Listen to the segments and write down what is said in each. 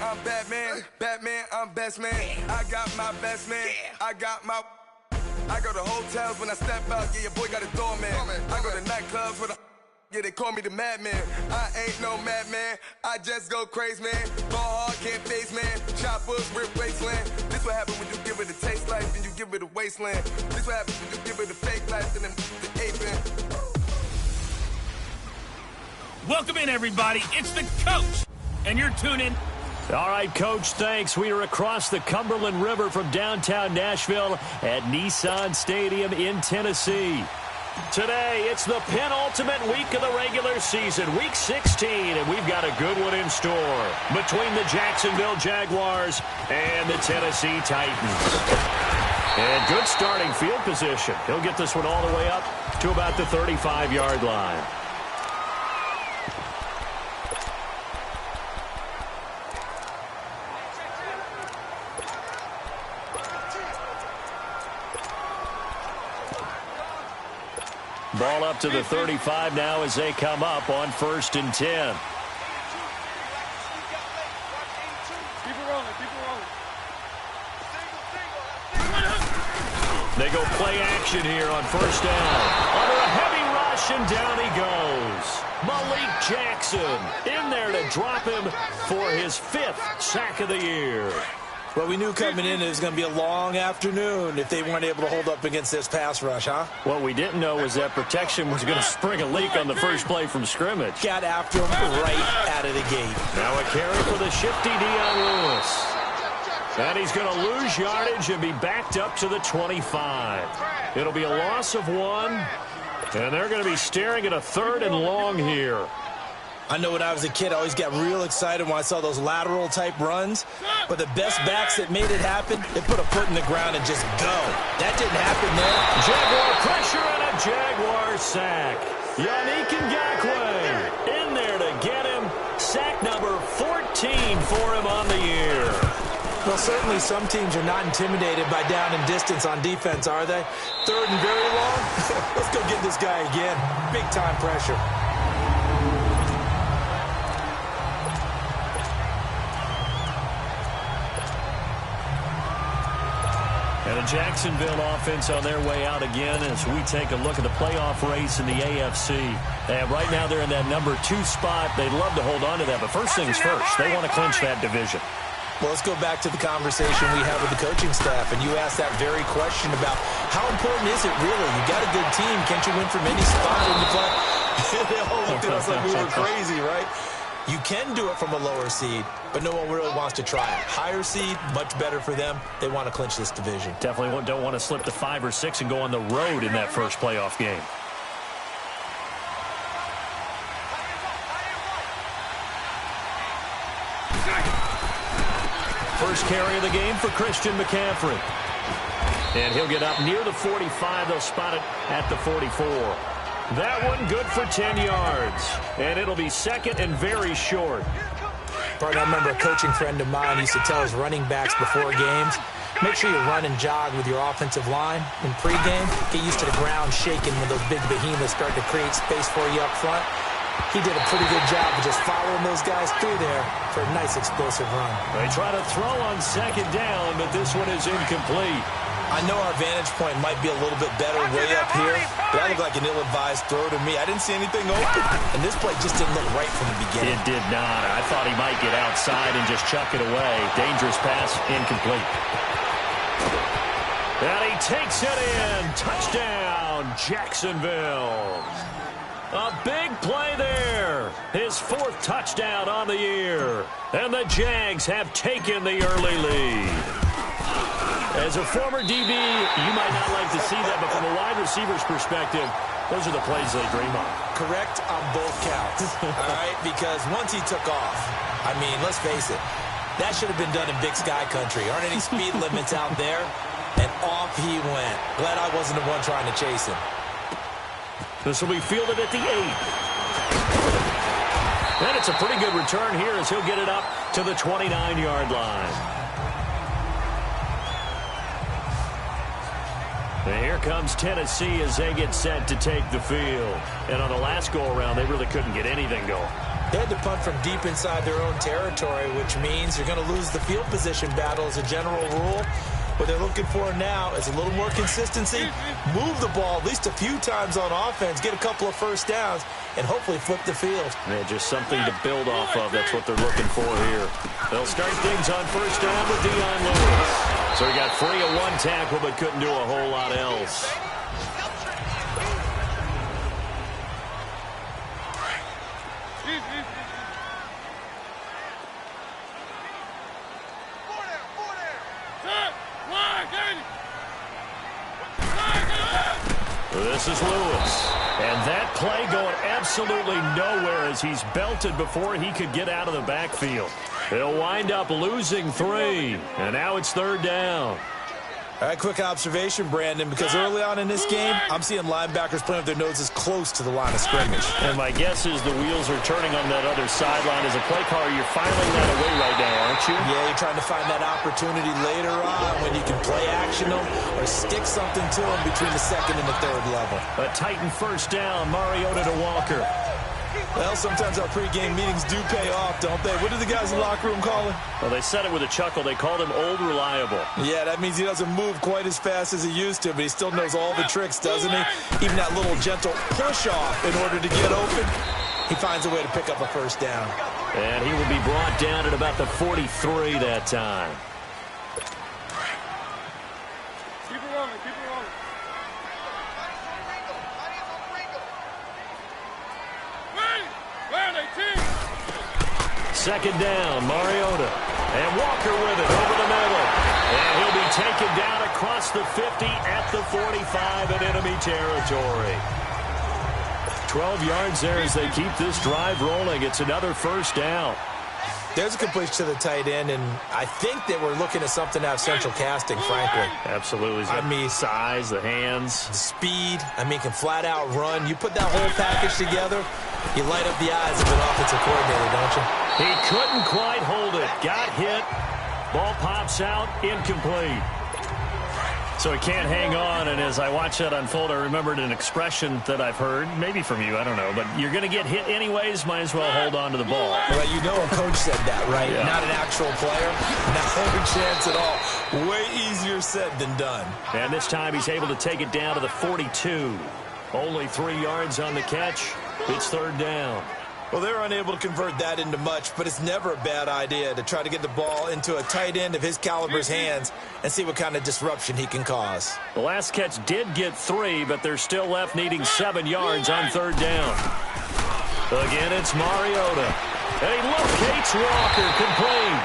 I'm Batman. Batman, I'm best man. I got my best man. I go to hotels when I step out. Yeah, your boy got a doorman. I go to nightclubs with a... Yeah, they call me the madman. I ain't no madman. I just go crazy, man. Ball hard, can't face, man. Choppers, rip wasteland. This what happens when you give it a taste life and you give it a wasteland. This what happens when you give it a fake life and then the aping. Welcome in, everybody. It's the coach, and you're tuning. All right, Coach, thanks. We are across the Cumberland River from downtown Nashville at Nissan Stadium in Tennessee. Today, it's the penultimate week of the regular season, week 16, and we've got a good one in store between the Jacksonville Jaguars and the Tennessee Titans. And good starting field position. He'll get this one all the way up to about the 35-yard line. Ball up to the 35 now as they come up on 1st and 10. Keep it rolling, keep it rolling. They go play action here on 1st down. Under a heavy rush, and down he goes. Malik Jackson in there to drop him for his 5th sack of the year. Well, we knew coming in it was going to be a long afternoon if they weren't able to hold up against this pass rush, huh? What we didn't know was that protection was going to spring a leak on the first play from scrimmage. Got after him right out of the gate. Now a carry for the shifty Dion Lewis. And he's going to lose yardage and be backed up to the 25. It'll be a loss of 1, and they're going to be staring at a 3rd and long here. I know when I was a kid, I always got real excited when I saw those lateral-type runs. But the best backs that made it happen, they put a foot in the ground and just go. That didn't happen there. Jaguar pressure and a Jaguar sack. Yannick Ngakoue in there to get him. Sack number 14 for him on the year. Well, certainly some teams are not intimidated by down and distance on defense, are they? 3rd and very long? Let's go get this guy again. Big-time pressure. And the Jacksonville offense on their way out again as we take a look at the playoff race in the AFC. And right now they're in that number 2 spot. They'd love to hold on to that, but first things first, they want to clinch that division. Well, let's go back to the conversation we had with the coaching staff, and you asked that very question about how important is it really? You got a good team. Can't you win from any spot when you play? They all looked at us like we were crazy, right? You can do it from a lower seed, but no one really wants to try it. Higher seed, much better for them. They want to clinch this division. Definitely don't want to slip to 5 or 6 and go on the road in that first playoff game. First carry of the game for Christian McCaffrey. And he'll get up near the 45. They'll spot it at the 44. That one good for 10 yards. And it'll be 2nd and very short. Bart, I remember a coaching friend of mine used to tell his running backs before games, make sure you run and jog with your offensive line in pregame. Get used to the ground shaking when those big behemoths start to create space for you up front. He did a pretty good job of just following those guys through there for a nice explosive run. They try to throw on 2nd down, but this one is incomplete. I know our vantage point might be a little bit better way up here, but that looked like an ill-advised throw to me. I didn't see anything open, and this play just didn't look right from the beginning. It did not. I thought he might get outside and just chuck it away. Dangerous pass, incomplete. And he takes it in. Touchdown, Jacksonville. A big play there. His 4th touchdown on the year. And the Jags have taken the early lead. As a former DB, you might not like to see that, but from a wide receiver's perspective, those are the plays they dream of. Correct on both counts, all right? Because once he took off, I mean, let's face it, that should have been done in Big Sky Country. Aren't any speed limits out there? And off he went. Glad I wasn't the one trying to chase him. This will be fielded at the 8. And it's a pretty good return here as he'll get it up to the 29-yard line. And here comes Tennessee as they get set to take the field. And on the last go-around, they really couldn't get anything going. They had to punt from deep inside their own territory, which means you're going to lose the field position battle as a general rule. What they're looking for now is a little more consistency, move the ball at least a few times on offense, get a couple of first downs, and hopefully flip the field. Yeah, just something to build off of. That's what they're looking for here. They'll start things on first down with Dion Lewis. So he got free of one tackle but couldn't do a whole lot else. This is Lewis. And that play going absolutely nowhere as he's belted before he could get out of the backfield. He'll wind up losing 3. And now it's third down. All right, quick observation, Brandon, because early on in this game, I'm seeing linebackers playing with their noses close to the line of scrimmage. And my guess is the wheels are turning on that other sideline. As a play caller, you're filing that away right now, aren't you? Yeah, you're trying to find that opportunity later on when you can play action them or stick something to them between the second and the third level. A Titan first down, Mariota to Walker. Well, sometimes our pregame meetings do pay off, don't they? What do the guys in the locker room call him? Well, they said it with a chuckle. They called him Old Reliable. Yeah, that means he doesn't move quite as fast as he used to, but he still knows all the tricks, doesn't he? Even that little gentle push-off in order to get open, he finds a way to pick up a first down. And he will be brought down at about the 43 that time. Keep it rolling, keep it rolling. Second down, Mariota. And Walker with it over the middle. And he'll be taken down across the 50 at the 45 in enemy territory. 12 yards there as they keep this drive rolling. It's another first down. There's a completion to the tight end, and I think that we're looking at something out of central casting, frankly. Absolutely. I mean, size, the hands. the speed. I mean, can flat out run. You put that whole package together, you light up the eyes of an offensive coordinator, don't you? He couldn't quite hold it. Got hit. Ball pops out. Incomplete. So he can't hang on, and as I watch that unfold, I remembered an expression that I've heard, maybe from you, I don't know, but you're going to get hit anyways, might as well hold on to the ball. Well, you know a coach said that, right? Yeah. Not an actual player. Not a chance at all. Way easier said than done. And this time he's able to take it down to the 42. Only 3 yards on the catch. It's third down. Well, they're unable to convert that into much, but it's never a bad idea to try to get the ball into a tight end of his caliber's hands and see what kind of disruption he can cause. The last catch did get 3, but they're still left needing 7 yards on third down. Again, it's Mariota. And he locates Walker, complete.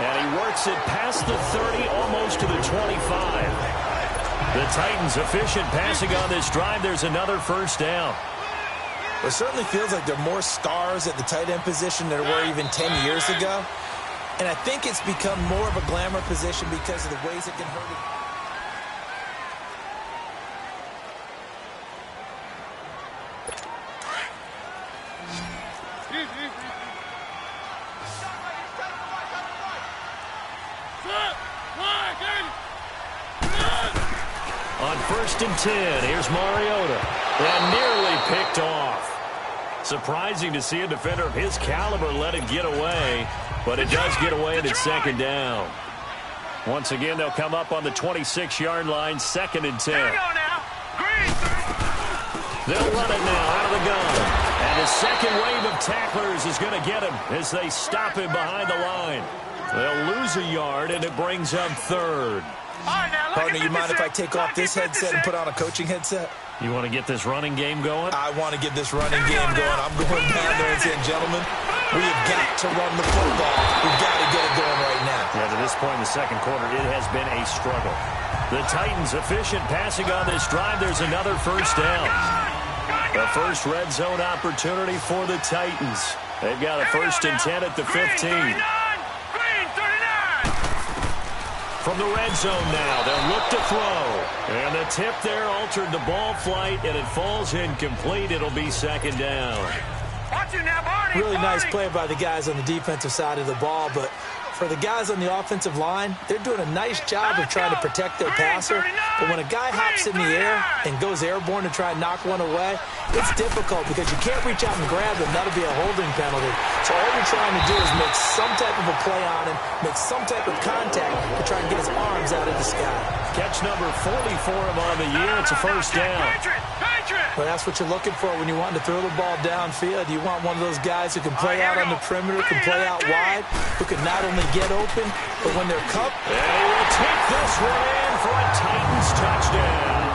And he works it past the 30, almost to the 25. The Titans efficient passing on this drive. There's another first down. It certainly feels like there are more stars at the tight end position than there were even 10 years ago. And I think it's become more of a glamour position because of the ways it can hurt it. On first and 10, here's Mariota. And nearly picked off. Surprising to see a defender of his caliber let it get away, but it does get away and it's second down. Once again, they'll come up on the 26-yard line, second and 10. They'll run it now out of the gun. And his second wave of tacklers is going to get him as they stop him behind the line. They'll lose a yard, and it brings up third. Partner, you mind if I take off this headset and put on a coaching headset? You want to get this running game going? I want to get this running game going. I'm going down there and saying, gentlemen, we have got to run the football. We've got to get it going right now. Yeah, to this point in the second quarter, it has been a struggle. The Titans efficient passing on this drive. There's another first down. The first red zone opportunity for the Titans. They've got a first and 10 at the 15. From the red zone now, they'll look to throw. And the tip there altered the ball flight, and it falls incomplete. It'll be second down. Really nice play by the guys on the defensive side of the ball, but for the guys on the offensive line, they're doing a nice job of trying to protect their passer. But when a guy hops in the air and goes airborne to try and knock one away, it's difficult because you can't reach out and grab them. That'll be a holding penalty. So all you're trying to do is make some type of a play on him, make some type of contact to try and get his arms out of the sky. Catch number 40 for him on the year. It's a first down. Well, that's what you're looking for when you want to throw the ball downfield. You want one of those guys who can play out on the perimeter, can play out wide, who can not only get open, but when they're cupped. And he will take this one in for a Titans touchdown.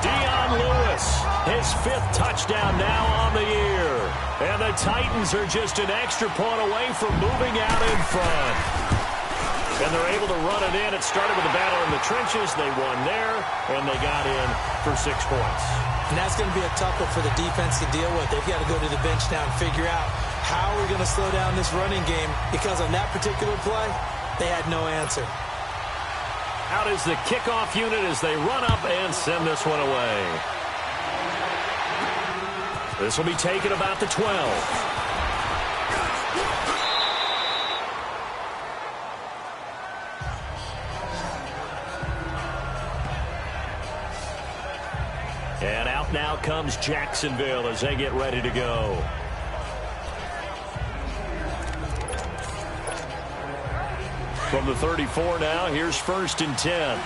Dion Lewis, his 5th touchdown now on the year. And the Titans are just an extra point away from moving out in front. And they're able to run it in. It started with a battle in the trenches. They won there, and they got in for 6 points. And that's going to be a tough one for the defense to deal with. They've got to go to the bench now and figure out how we're going to slow down this running game, because on that particular play, they had no answer. Out is the kickoff unit as they run up and send this one away. This will be taken about the 12. And out now comes Jacksonville as they get ready to go. From the 34 now, here's 1st and 10.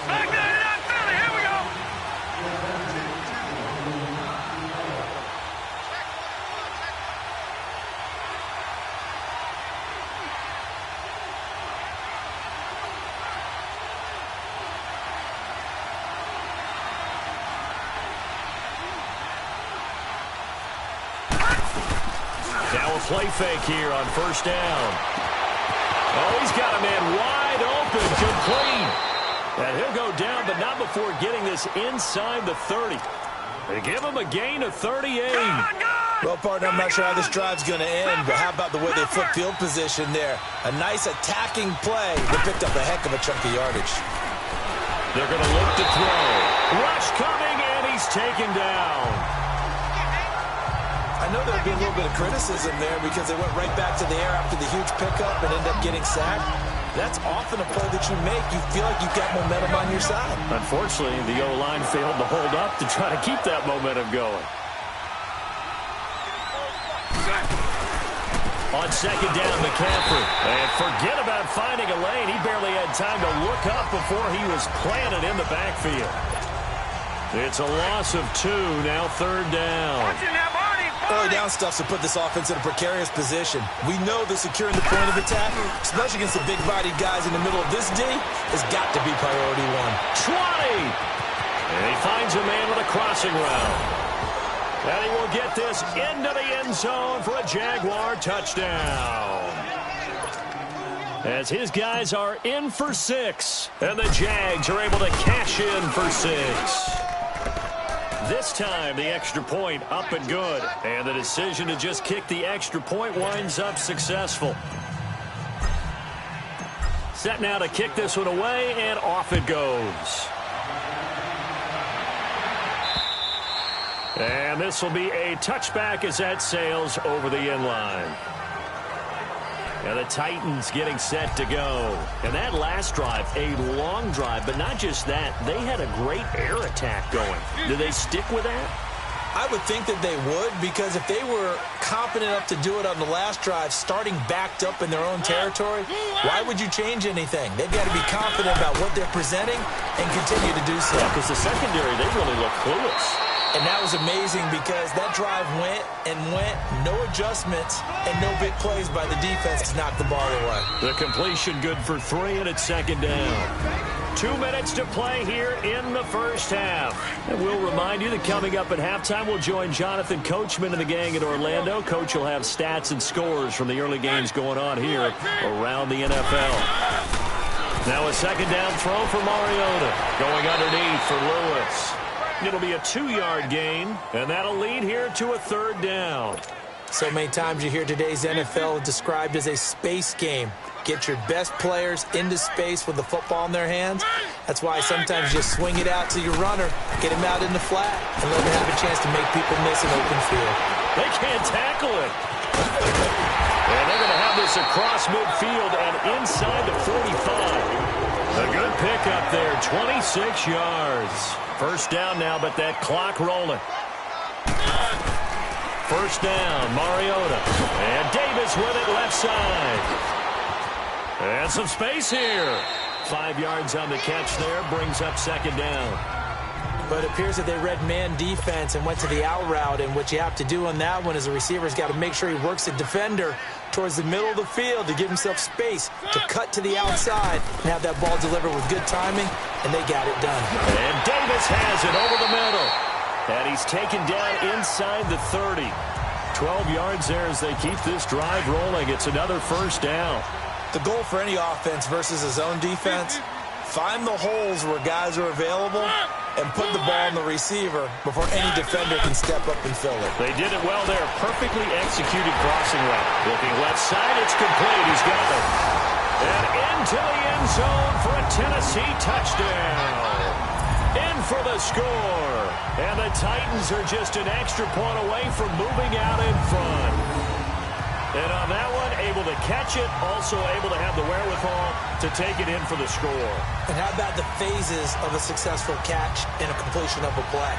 Here we go. Now a play fake here on 1st down. Oh, he's got a man wide open, complete. And he'll go down, but not before getting this inside the 30. They give him a gain of 38. Well, partner, I'm not sure how this drive's going to end, but how about the way they flip field position there? A nice attacking play. They picked up a heck of a chunk of yardage. They're going to look to throw. Rush coming, and he's taken down. I know there'll be a little bit of criticism there because they went right back to the air after the huge pickup and ended up getting sacked. That's often a play that you make. You feel like you've got momentum on your side. Unfortunately, the O-line failed to hold up to try to keep that momentum going. On 2nd down, McCaffrey. And forget about finding a lane. He barely had time to look up before he was planted in the backfield. It's a loss of 2, now 3rd down. Early down stuff to put this offense in a precarious position. We know that securing the point of attack, especially against the big-bodied guys in the middle of this D, has got to be priority 1. 20! And he finds a man with a crossing route. And he will get this into the end zone for a Jaguar touchdown. As his guys are in for 6. And the Jags are able to cash in for 6. This time, the extra point up and good. And the decision to just kick the extra point winds up successful. Set now to kick this one away, and off it goes. And this will be a touchback as that sails over the end line. And the Titans getting set to go. And that last drive, a long drive, but not just that. They had a great air attack going. Do they stick with that? I would think that they would, because if they were confident enough to do it on the last drive, starting backed up in their own territory, why would you change anything? They've got to be confident about what they're presenting and continue to do so. Yeah, because the secondary, they really look clueless. And that was amazing because that drive went and went, no adjustments, and no big plays by the defense to knock the ball away. The completion good for 3, and it's 2nd down. 2 minutes to play here in the first half. And we'll remind you that coming up at halftime, we'll join Jonathan Coachman and the gang in Orlando. Coach will have stats and scores from the early games going on here around the NFL. Now a 2nd down throw for Mariota. Going underneath for Lewis. It'll be a 2-yard gain, and that'll lead here to a 3rd down. So many times you hear today's NFL described as a space game. Get your best players into space with the football in their hands. That's why sometimes you swing it out to your runner, get him out in the flat, and let him have a chance to make people miss an open field. They can't tackle it. And they're going to It's across midfield and inside the 45. A good pickup there, 26 yards. First down now, but that clock rolling. First down, Mariota. And Davis with it left side. And some space here. 5 yards on the catch there, brings up second down. But it appears that they read man defense and went to the out route. And what you have to do on that one is the receiver's got to make sure he works the defender towards the middle of the field to give himself space to cut to the outside and have that ball delivered with good timing, and they got it done. And Davis has it over the middle. And he's taken down inside the 30. 12 yards there as they keep this drive rolling. It's another first down. The goal for any offense versus a zone defense, find the holes where guys are available and put the ball on the receiver before any defender can step up and fill it. They did it well there. Perfectly executed crossing route. Looking left side, it's complete. He's got it. And into the end zone for a Tennessee touchdown. In for the score. And the Titans are just an extra point away from moving out in front. And on that one, able to catch it, also able to have the wherewithal to take it in for the score. And how about the phases of a successful catch and a completion of a play?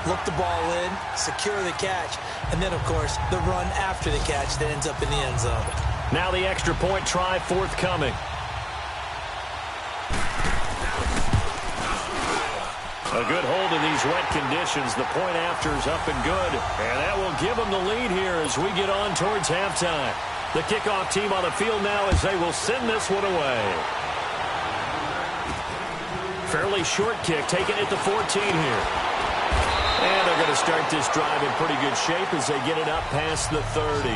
Look the ball in, secure the catch, and then, of course, the run after the catch that ends up in the end zone. Now the extra point try forthcoming. A good hold in these wet conditions. The point after is up and good. And that will give them the lead here as we get on towards halftime. The kickoff team on the field now as they will send this one away. Fairly short kick, taken at the 14 here. And they're going to start this drive in pretty good shape as they get it up past the 30.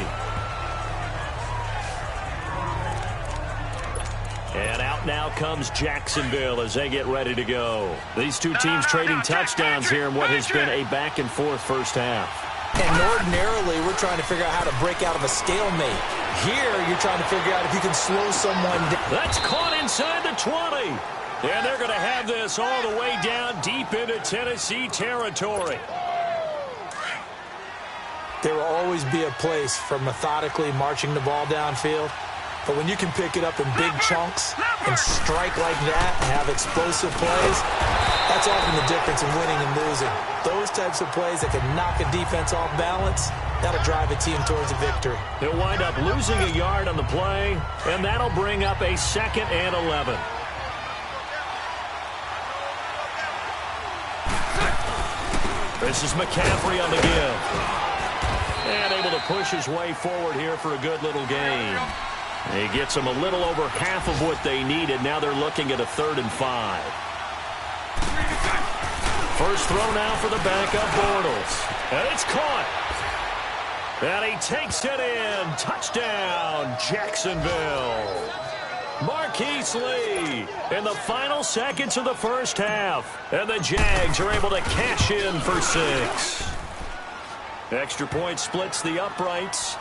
And out now comes Jacksonville as they get ready to go. These two teams trading touchdowns here in what has been a back-and-forth first half. And ordinarily, we're trying to figure out how to break out of a stalemate. Here, you're trying to figure out if you can slow someone down. That's caught inside the 20. And they're going to have this all the way down deep into Tennessee territory. There will always be a place for methodically marching the ball downfield. But when you can pick it up in big chunks and strike like that and have explosive plays, that's often the difference in winning and losing. Those types of plays that can knock a defense off balance, that'll drive a team towards a victory. He'll wind up losing a yard on the play, and that'll bring up a 2nd and 11. This is McCaffrey on the give. And able to push his way forward here for a good little gain. He gets them a little over half of what they needed. Now they're looking at a 3rd and 5. First throw now for the backup Bortles. And it's caught. And he takes it in. Touchdown, Jacksonville. Marquise Lee in the final seconds of the first half. And the Jags are able to cash in for 6. Extra point splits the uprights.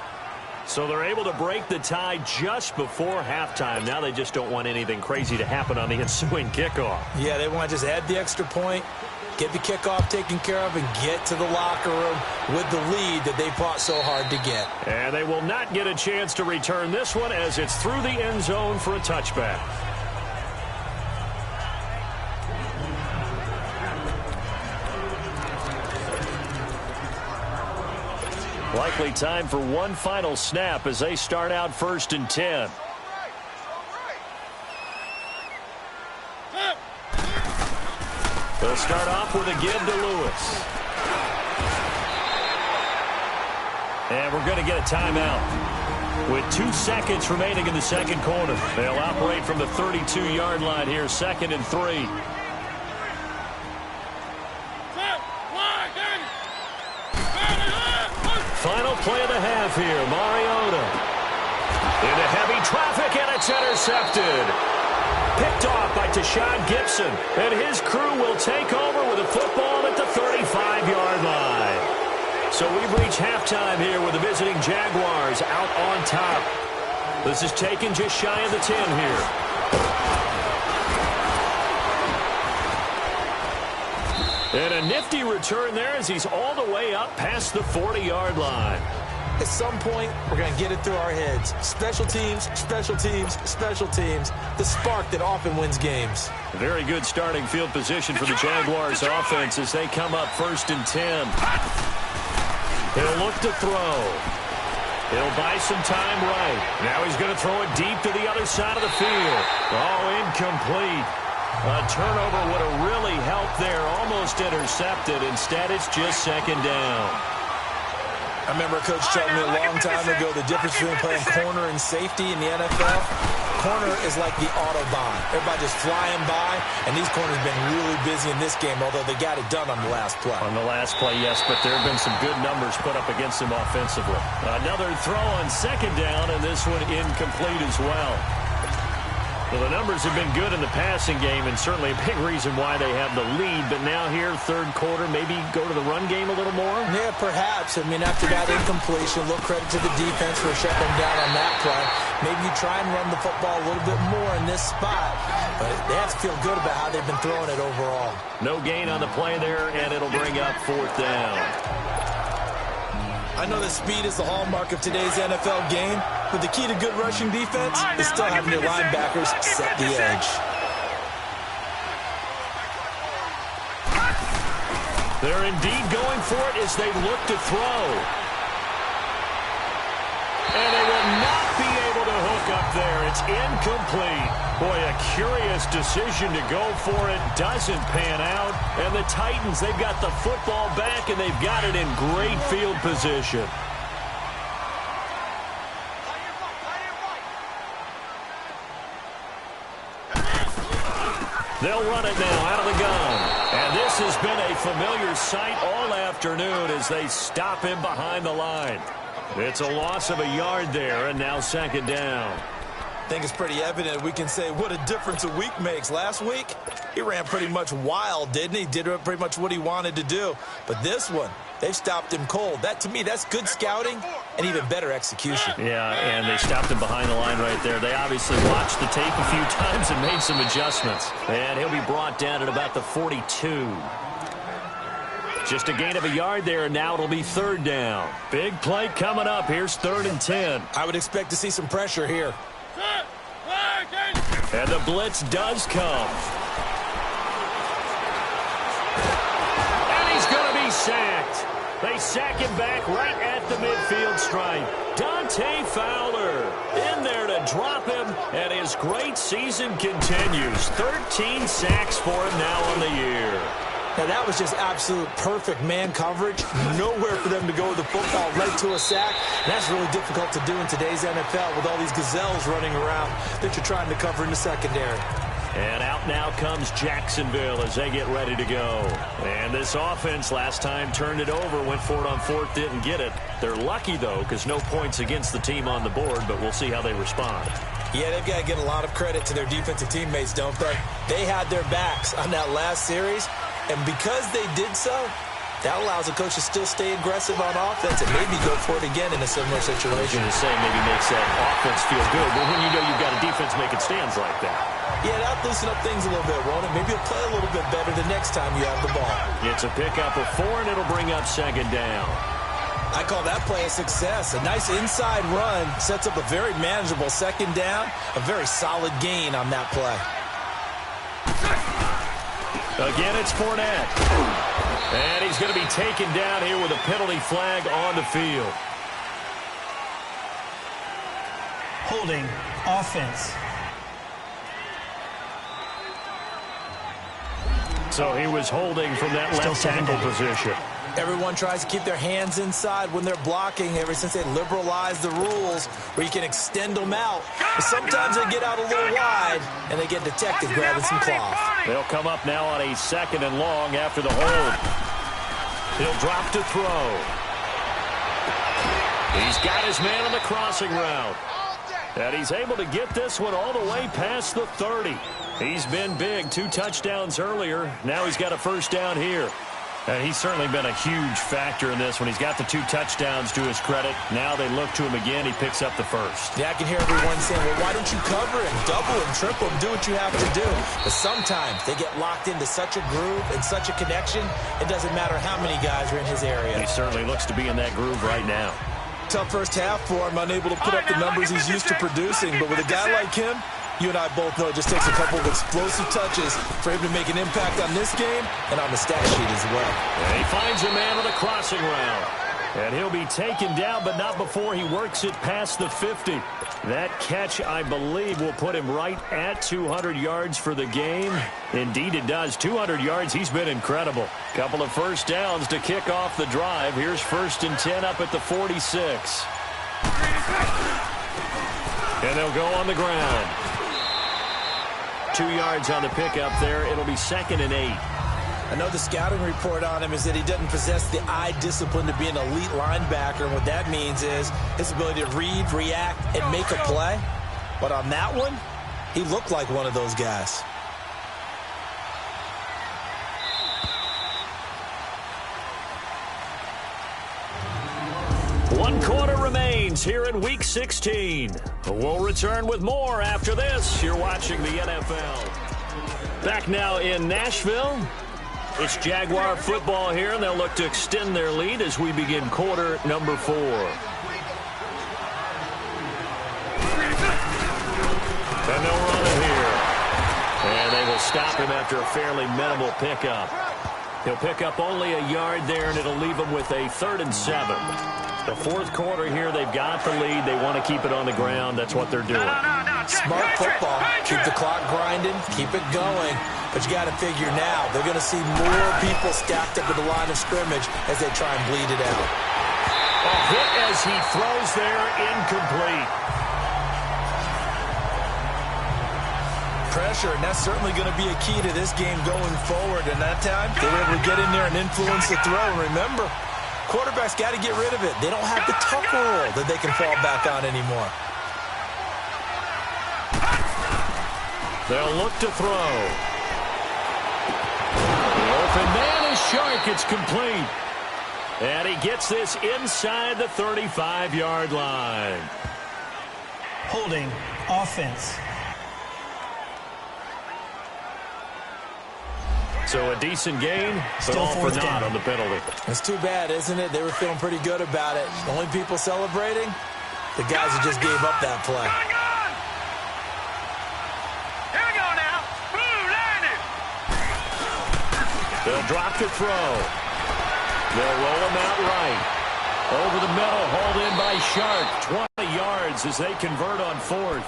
So they're able to break the tie just before halftime. Now they just don't want anything crazy to happen on the ensuing kickoff. Yeah, they want to just add the extra point, get the kickoff taken care of, and get to the locker room with the lead that they fought so hard to get. And they will not get a chance to return this one as it's through the end zone for a touchback. Likely time for one final snap as they start out 1st and 10. They'll start off with a give to Lewis. And we're going to get a timeout. With 2 seconds remaining in the second quarter, they'll operate from the 32-yard line here, 2nd and 3. Final play of the half here, Mariota. Into heavy traffic, and it's intercepted. Picked off by Tashawn Gibson, and his crew will take over with a football at the 35-yard line. So we've reached halftime here with the visiting Jaguars out on top. This is taken just shy of the 10 here. And a nifty return there as he's all the way up past the 40-yard line. At some point, we're going to get it through our heads. Special teams, special teams, special teams. The spark that often wins games. A very good starting field position for the Jaguars offense as they come up 1st and 10. He'll look to throw. He'll buy some time right. Now he's going to throw it deep to the other side of the field. Oh, incomplete. A turnover would have really helped there. Almost intercepted. Instead, it's just 2nd down. I remember a coach telling me a long time ago the difference between playing corner and safety in the NFL. Corner is like the Autobahn. Everybody just flying by, and these corners have been really busy in this game, although they got it done on the last play. On the last play, yes, but there have been some good numbers put up against him offensively. Another throw on 2nd down, and this one incomplete as well. Well, the numbers have been good in the passing game, and certainly a big reason why they have the lead. But now here, 3rd quarter, maybe go to the run game a little more? Yeah, perhaps. I mean, after that incompletion, a little credit to the defense for shutting them down on that play. Maybe you try and run the football a little bit more in this spot. But they have to feel good about how they've been throwing it overall. No gain on the play there, and it'll bring up 4th down. I know that speed is the hallmark of today's NFL game, but the key to good rushing defense is still having your linebackers set the edge. They're indeed going for it as they look to throw. And they will not be able to hook up there. It's incomplete. Boy, a curious decision to go for it. Doesn't pan out. And the Titans, they've got the football back, and they've got it in great field position. They'll run it now out of the gun. And this has been a familiar sight all afternoon as they stop him behind the line. It's a loss of a yard there, and now 2nd down. I think it's pretty evident. We can say what a difference a week makes. Last week, he ran pretty much wild, didn't he? Did pretty much what he wanted to do. But this one, they've stopped him cold. That, to me, that's good scouting and even better execution. Yeah, and they stopped him behind the line right there. They obviously watched the tape a few times and made some adjustments. And he'll be brought down at about the 42. Just a gain of a yard there, and now it'll be 3rd down. Big play coming up. Here's 3rd and 10. I would expect to see some pressure here. And the blitz does come. And he's going to be sacked. They sack him back right at the midfield stripe. Dante Fowler in there to drop him, and his great season continues. 13 sacks for him now on the year. Now, that was just absolute perfect man coverage. Nowhere for them to go with the football, led to a sack. And that's really difficult to do in today's NFL with all these gazelles running around that you're trying to cover in the secondary. And out now comes Jacksonville as they get ready to go. And this offense last time turned it over, went for it on 4th, didn't get it. They're lucky, though, because no points against the team on the board, but we'll see how they respond. Yeah, they've got to get a lot of credit to their defensive teammates, don't they? They had their backs on that last series. And because they did so, that allows a coach to still stay aggressive on offense and maybe go for it again in a similar situation. I was going to say maybe makes that offense feel good, but when you know you've got a defense making stands like that. Yeah, that'll loosen up things a little bit, won't it? Maybe you'll play a little bit better the next time you have the ball. It's a pickup of 4, and it'll bring up 2nd down. I call that play a success. A nice inside run sets up a very manageable 2nd down, a very solid gain on that play. Again, it's Fournette. And he's going to be taken down here with a penalty flag on the field. Holding offense. So he was holding from that left tackle position. Everyone tries to keep their hands inside when they're blocking ever since they liberalized the rules where you can extend them out. But sometimes they get out a little wide and they get detected grabbing some cloth. They'll come up now on a 2nd and long after the hold. He'll drop to throw. He's got his man on the crossing route. And he's able to get this one all the way past the 30. He's been big. 2 touchdowns earlier. Now he's got a 1st down here. And he's certainly been a huge factor in this one. He's got the 2 touchdowns to his credit. Now they look to him again. He picks up the 1st. Yeah, I can hear everyone saying, well, why don't you cover him, double him, triple him, do what you have to do. But sometimes they get locked into such a groove and such a connection, it doesn't matter how many guys are in his area. He certainly looks to be in that groove right now. Tough first half for him, unable to put up the numbers he's used to producing. But with a guy like him, you and I both know it just takes a couple of explosive touches for him to make an impact on this game and on the stat sheet as well. And he finds a man with a crossing route. And he'll be taken down, but not before he works it past the 50. That catch, I believe, will put him right at 200 yards for the game. Indeed, it does. 200 yards, he's been incredible. Couple of first downs to kick off the drive. Here's 1st and 10 up at the 46. And they'll go on the ground. 2 yards on the pickup there. It'll be 2nd and 8. I know the scouting report on him is that he doesn't possess the eye discipline to be an elite linebacker. And what that means is his ability to read, react, and make a play. But on that one, he looked like one of those guys. One quarter remains here in Week 16. We'll return with more after this. You're watching the NFL. Back now in Nashville. It's Jaguar football here, and they'll look to extend their lead as we begin quarter number 4. And they'll run it here. And they will stop him after a fairly minimal pickup. He'll pick up only a yard there, and it'll leave him with a 3rd and 7. The 4th quarter here, they've got the lead. They want to keep it on the ground. That's what they're doing. Smart football. Keep the clock grinding. Keep it going. But you got to figure now, they're going to see more people stacked up at the line of scrimmage as they try and bleed it out. A hit as he throws there, incomplete. Pressure, and that's certainly going to be a key to this game going forward. And that time, they were able to get in there and influence the throw. And remember, quarterbacks got to get rid of it. They don't have the tuck roll that they can fall back on anymore. They'll look to throw. The open man is Shark. It's complete. And he gets this inside the 35-yard line. Holding offense. So a decent gain, but Still all for 4th naught down. on the penalty. It's too bad, isn't it? They were feeling pretty good about it. The only people celebrating, the guys who just gave up that play. Here we go now. Ooh, landed. They'll drop to throw. They'll roll him out right. Over the middle, hauled in by Shark. 20 yards as they convert on 4th.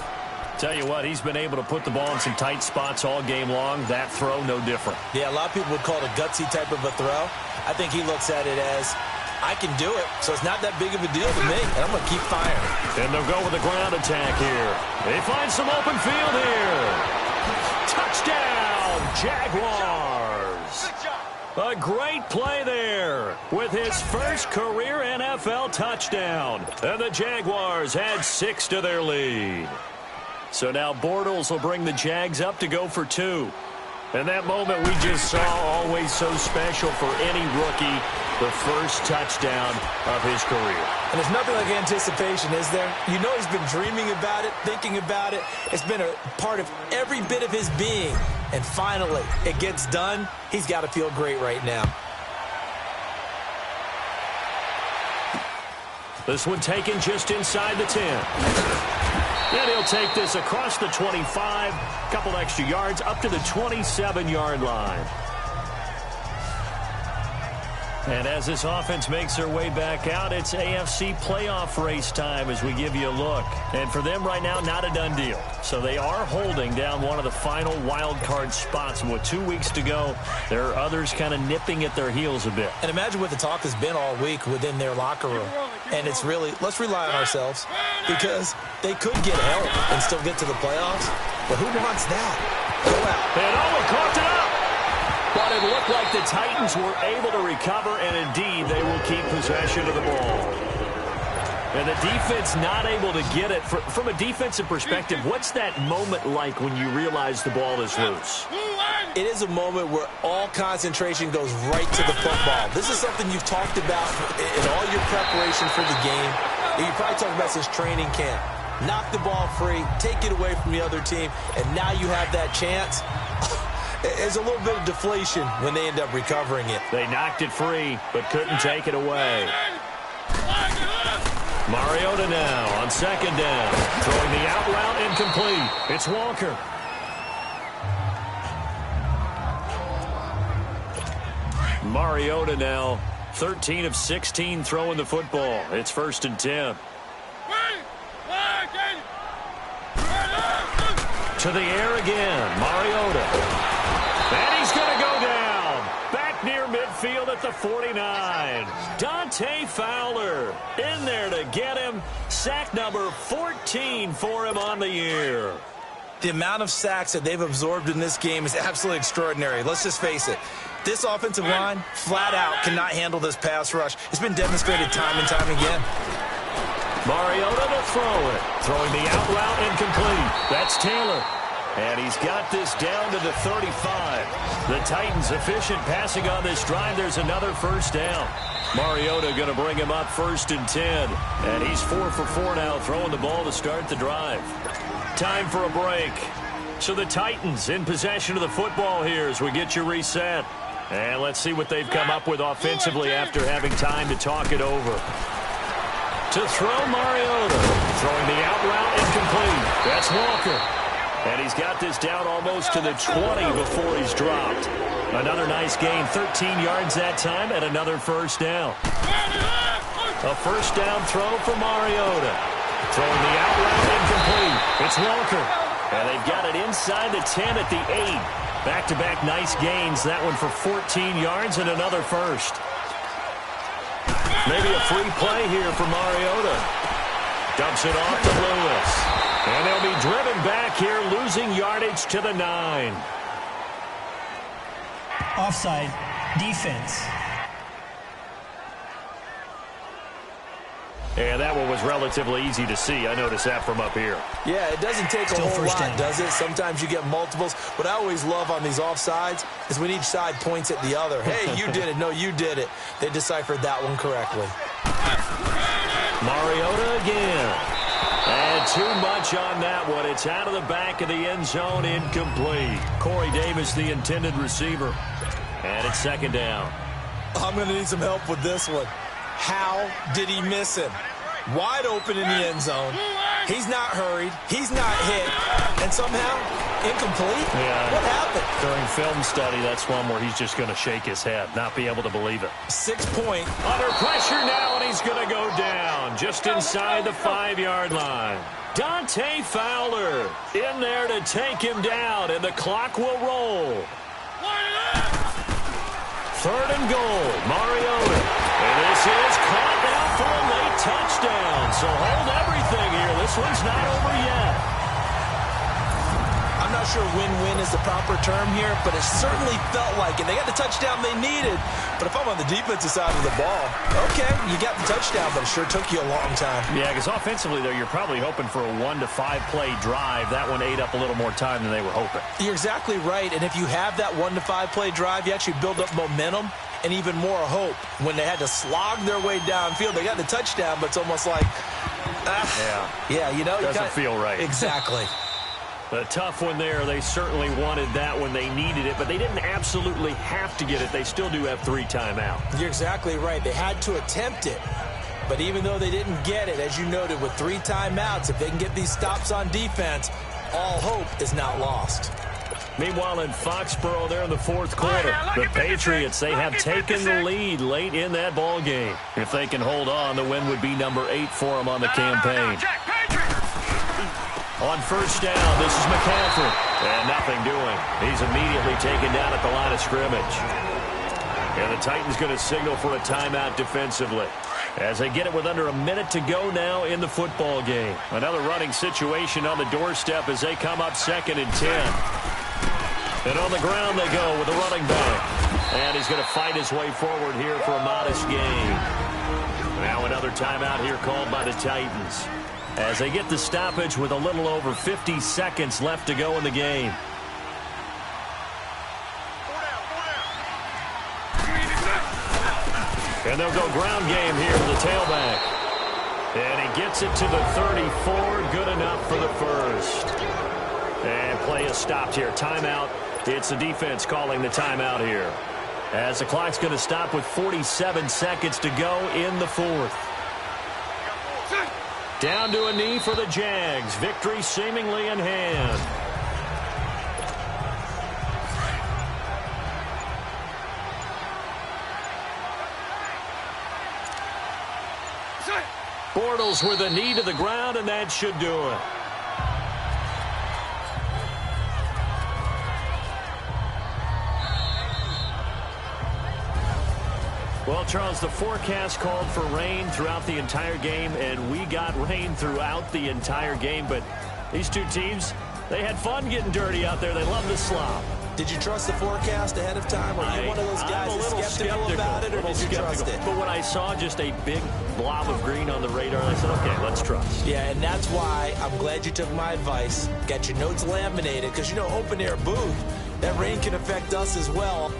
Tell you what, he's been able to put the ball in some tight spots all game long. That throw, no different. Yeah, a lot of people would call it a gutsy type of a throw. I think he looks at it as, I can do it, so it's not that big of a deal to me, and I'm going to keep firing. And they'll go with a ground attack here. They find some open field here. Touchdown, Jaguars. A great play there with his first career NFL touchdown. And the Jaguars add 6 to their lead. So now Bortles will bring the Jags up to go for 2. And that moment we just saw, always so special for any rookie, the first touchdown of his career. And there's nothing like anticipation, is there? You know he's been dreaming about it, thinking about it. It's been a part of every bit of his being. And finally, it gets done. He's got to feel great right now. This one taken just inside the 10. And he'll take this across the 25, couple extra yards, up to the 27-yard line. And as this offense makes their way back out, it's AFC playoff race time as we give you a look. And for them right now, not a done deal. So they are holding down one of the final wild card spots. And with 2 weeks to go, there are others kind of nipping at their heels a bit. And imagine what the talk has been all week within their locker room. And it's really, let's rely on ourselves, because they could get help and still get to the playoffs. But who wants that? Go out. And he caught it up. But it looked like the Titans were able to recover, and indeed they will keep possession of the ball. And the defense not able to get it. From a defensive perspective, what's that moment like when you realize the ball is loose? It is a moment where all concentration goes right to the football. This is something you've talked about in all your preparation for the game. And you probably talked about since training camp. Knock the ball free, take it away from the other team, and now you have that chance. There's a little bit of deflation when they end up recovering it. They knocked it free, but couldn't take it away. Mariota now on second down. Throwing the out route incomplete. It's Walker. Mariota now 13 of 16 throwing the football. It's 1st and 10. To the air again. Mariota. And he's going to go down. Back near midfield at the 49. Dante Fowler in there to get him. Sack number 14 for him on the year. The amount of sacks that they've absorbed in this game is absolutely extraordinary. Let's just face it. This offensive line, flat out, cannot handle this pass rush. It's been demonstrated time and time again. Mariota to throw it. Throwing the out route incomplete. That's Taylor. And he's got this down to the 35. The Titans efficient passing on this drive. There's another first down. Mariota going to bring him up 1st and 10. And he's 4 for 4 now, throwing the ball to start the drive. Time for a break. So the Titans in possession of the football here as we get you reset. And let's see what they've come up with offensively after having time to talk it over. To throw Mariota. Throwing the out route incomplete. That's Walker. And he's got this down almost to the 20 before he's dropped. Another nice gain, 13 yards that time, and another first down. A first down throw for Mariota. Throwing the out route incomplete. It's Walker. And they've got it inside the 10 at the 8. Back-to-back nice gains. That one for 14 yards and another first. Maybe a free play here for Mariota. Dumps it off to Lewis. And they'll be driven back here, losing yardage to the 9. Offside, defense. And that one was relatively easy to see. I noticed that from up here. Yeah, it doesn't take a whole lot, does it? Sometimes you get multiples. What I always love on these offsides is when each side points at the other. Hey, you did it. No, you did it. They deciphered that one correctly. Mariota again. And too much on that one. It's out of the back of the end zone, incomplete. Corey Davis, the intended receiver. And it's 2nd down. I'm going to need some help with this one. How did he miss him? Wide open in the end zone. He's not hurried. He's not hit. And somehow, incomplete? Yeah. What happened? During film study, that's one where he's just going to shake his head, not be able to believe it. 6 point. Under pressure now, and he's going to go down just inside the 5-yard line. Dante Fowler in there to take him down, and the clock will roll. 3rd and goal, Mariota. And this is caught now for a late touchdown. So hold everything here. This one's not over yet. I'm not sure win-win is the proper term here, but it certainly felt like it. They got the touchdown they needed. But if I'm on the defensive side of the ball, okay, you got the touchdown, but it sure took you a long time. Yeah, because offensively, though, you're probably hoping for a 1 to 5 play drive. That one ate up a little more time than they were hoping. You're exactly right. And if you have that 1 to 5 play drive, you actually build up momentum and even more hope. When they had to slog their way downfield, they got the touchdown, but it's almost like, yeah, you know. Doesn't feel right. Exactly. A tough one there. They certainly wanted that when they needed it, but they didn't absolutely have to get it. They still do have 3 timeouts. You're exactly right. They had to attempt it. But even though they didn't get it, as you noted, with 3 timeouts, if they can get these stops on defense, all hope is not lost. Meanwhile, in Foxborough, there in the 4th quarter, the Patriots, they have taken the lead late in that ball game. If they can hold on, the win would be number 8 for them on the campaign. On first down, this is McCaffrey. And nothing doing. He's immediately taken down at the line of scrimmage. And the Titans going to signal for a timeout defensively, as they get it with under a minute to go now in the football game. Another running situation on the doorstep as they come up 2nd and 10. And on the ground they go with the running back. And he's going to fight his way forward here for a modest gain. Now another timeout here called by the Titans, as they get the stoppage with a little over 50 seconds left to go in the game. And they'll go ground game here to the tailback. And he gets it to the 34. Good enough for the first. And play is stopped here. Timeout. It's the defense calling the timeout here, as the clock's going to stop with 47 seconds to go in the 4th. Down to a knee for the Jags. Victory seemingly in hand. Bortles with a knee to the ground, and that should do it. Well, Charles, the forecast called for rain throughout the entire game, and we got rain throughout the entire game. But these two teams, they had fun getting dirty out there. They love the slop. Did you trust the forecast ahead of time? Or are you one of those guys that's skeptical about it, or did you trust it? But when I saw just a big blob of green on the radar, I said, okay, let's trust. Yeah, and that's why I'm glad you took my advice. Got your notes laminated, because, you know, open-air booth, that rain can affect us as well.